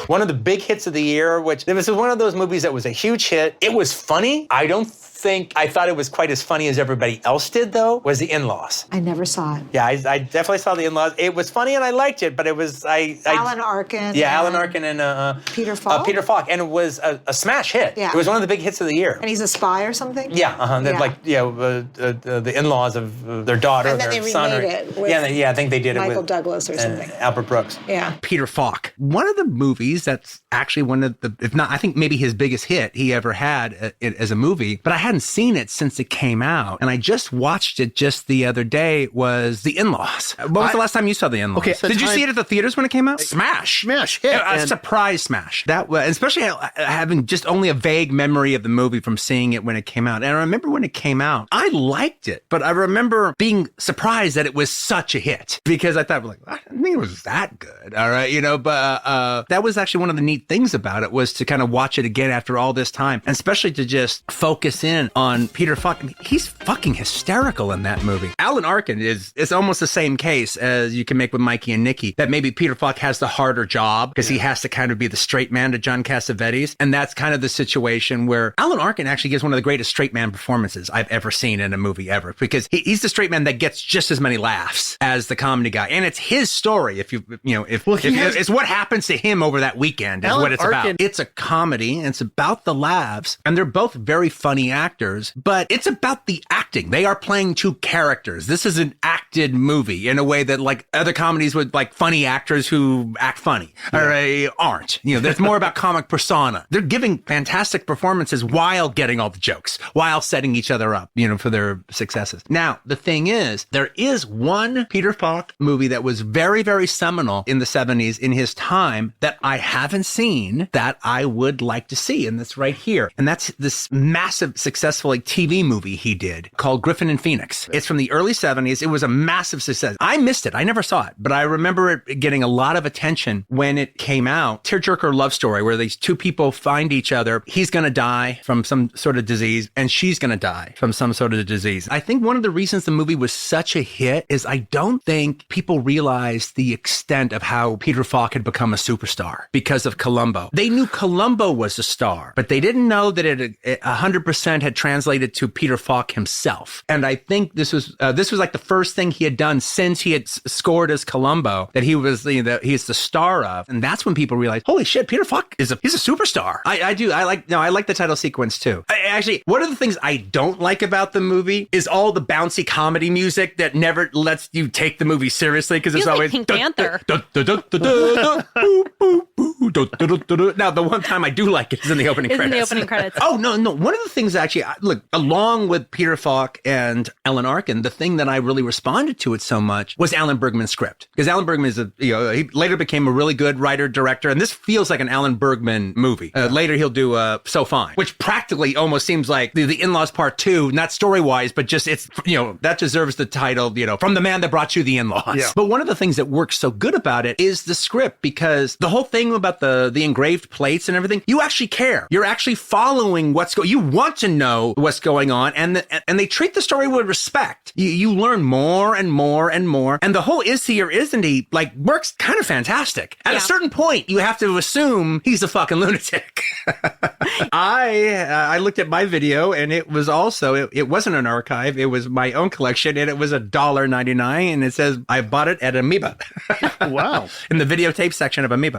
One of the big hits of the year, which this was one of those movies that was a huge hit. It was funny. I thought it was quite as funny as everybody else did, though, was The In-Laws. I never saw it. Yeah, I definitely saw The In-Laws. It was funny and I liked it, but it was, Alan Arkin. Yeah, Alan Arkin and Peter Falk. Peter Falk, and it was a smash hit. Yeah. It was one of the big hits of the year. And he's a spy or something? Yeah, the in-laws of their daughter, and then their they son. remade it with I think they did Michael it with Douglas or something. Albert Brooks. Yeah. Peter Falk. One of the movies that's actually one of the, if not, I think maybe his biggest hit he ever had as a movie, but I hadn't seen it since it came out. And I just watched it just the other day, was The In-Laws. When was the last time you saw The In-Laws? Okay, Did you see it at the theaters when it came out? Smash. Hit. A surprise smash. That was, especially having just only a vague memory of the movie from seeing it when it came out. And I remember when it came out, I liked it, but I remember being surprised that it was such a hit because I thought, like, I didn't think it was that good. All right. But that was actually one of the neat things about it, was to kind of watch it again after all this time, and especially to just focus in on Peter Falk. I mean, he's fucking hysterical in that movie. Alan Arkin is almost the same case as you can make with Mikey and Nicky, that maybe Peter Falk has the harder job because he has to kind of be the straight man to John Cassavetes. And that's kind of the situation where Alan Arkin actually gives one of the greatest straight man performances I've ever seen in a movie ever, because he's the straight man that gets just as many laughs as the comedy guy. And it's his story. It's what happens to him over that weekend is what it's about. It's a comedy and it's about the laughs, and they're both very funny actors, but it's about the acting. They are playing two characters. This is an acted movie in a way that, like, other comedies with, like, funny actors who act funny aren't. There's more about comic persona. They're giving fantastic performances while getting all the jokes, while setting each other up, for their successes. Now, the thing is, there is one Peter Falk movie that was very, very seminal in the 70s in his time that I haven't seen that I would like to see, and that's right here. And that's this massive, successful TV movie he did called Griffin and Phoenix. It's from the early 70s. It was a massive success. I missed it. I never saw it, but I remember it getting a lot of attention when it came out. Tearjerker love story where these two people find each other. He's going to die from some sort of disease, and she's going to die from some sort of disease. I think one of the reasons the movie was such a hit is I don't think people realized the extent of how Peter Falk had become a superstar because of Columbo. They knew Columbo was a star, but they didn't know that it 100% had translated to Peter Falk himself. And I think this was like the first thing he had done since he had scored as Columbo that he was he's the star of. And that's when people realized, holy shit, Peter Falk he's a superstar. I like the title sequence too. Actually, one of the things I don't like about the movie is all the bouncy comedy music that never lets you take the movie seriously, because it's always Pink Panther. Now, the one time I do like it is in the opening credits. Oh, no. One of the things actually, look, along with Peter Falk and Alan Arkin, the thing that I really responded to it so much was Alan Bergman's script. Because Alan Bergman is he later became a really good writer, director, and this feels like an Alan Bergman movie. Later he'll do So Fine, which practically almost seems like the In-Laws Part 2, not story-wise, but just it's, that deserves the title, from the man that brought you the In-Laws. Yeah. But one of the things that works so good about it is the script, because the whole thing about the engraved plates and everything, you actually care. You're actually following you want to know what's going on, and they treat the story with respect. You learn more and more and more, and the whole is he or isn't he, like, works kind of fantastic. At a certain point, you have to assume he's a fucking lunatic. I looked at my video, and it was also, it wasn't an archive, it was my own collection, and it was $1.99, and it says I bought it at Amoeba. Wow. In the videotape section of Amoeba.